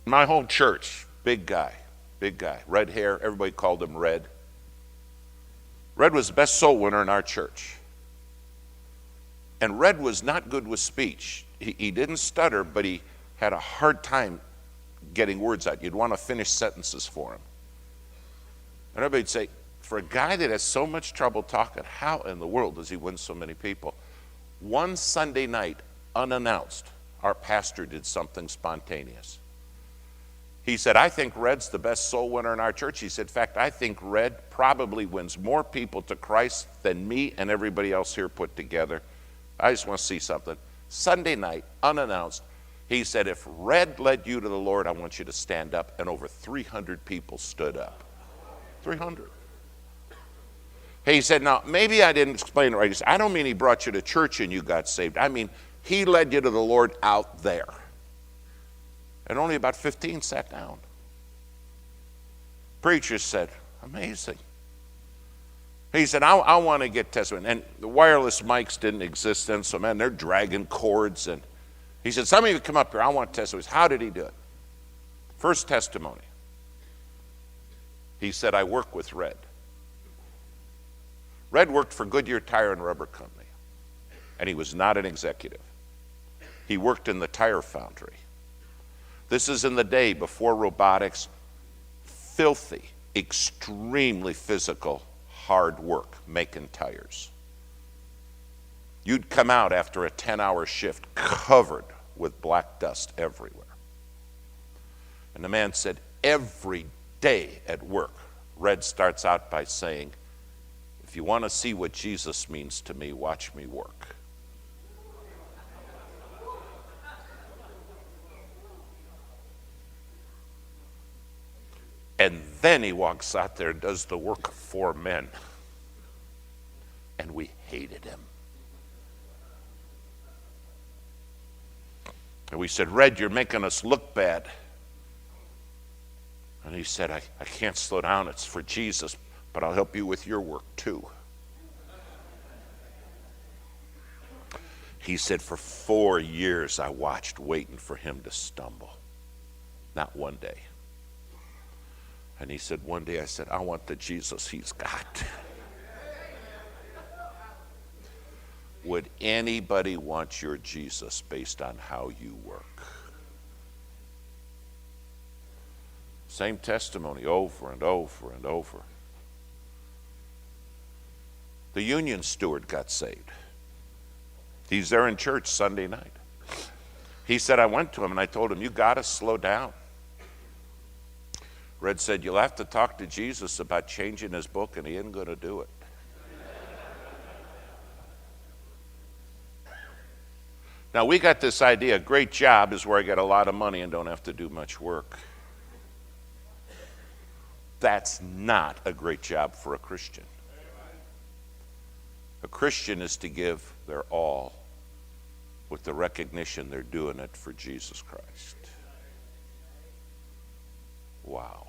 My whole church, big guy, red hair, everybody called him Red. Red was the best soul winner in our church. And Red was not good with speech. He didn't stutter, but he had a hard time getting words out. You'd want to finish sentences for him. And everybody'd say, for a guy that has so much trouble talking, how in the world does he win so many people? One Sunday night, unannounced, our pastor did something spontaneous. He said, I think Red's the best soul winner in our church. He said, in fact, I think Red probably wins more people to Christ than me and everybody else here put together. I just want to see something. Sunday night, unannounced, he said, if Red led you to the Lord, I want you to stand up. And over 300 people stood up. 300. He said, now, maybe I didn't explain it right. He said, I don't mean he brought you to church and you got saved. I mean, he led you to the Lord out there. And only about 15 sat down. Preacher said, amazing. He said, I want to get testimony. And the wireless mics didn't exist then, so man, they're dragging cords. And he said, some of you come up here, I want testimonies. How did he do it? First testimony. He said, I work with Red. Red worked for Goodyear Tire and Rubber Company, and he was not an executive. He worked in the tire foundry. This is in the day before robotics, filthy, extremely physical, hard work making tires. You'd come out after a 10-hour shift covered with black dust everywhere. And the man said, every day at work, Red starts out by saying, if you want to see what Jesus means to me, watch me work. And then he walks out there and does the work of 4 men. And we hated him. And we said, Red, you're making us look bad. And he said, I can't slow down. It's for Jesus, but I'll help you with your work too. He said, for 4 years I watched waiting for him to stumble. Not one day. And he said, one day I said, I want the Jesus he's got. Would anybody want your Jesus based on how you work? Same testimony over and over and over. The union steward got saved. He's there in church Sunday night. He said, I went to him and I told him, you got to slow down. Red said, you'll have to talk to Jesus about changing his book, and he isn't going to do it. Now, we got this idea, a great job is where I get a lot of money and don't have to do much work. That's not a great job for a Christian. A Christian is to give their all with the recognition they're doing it for Jesus Christ. Wow.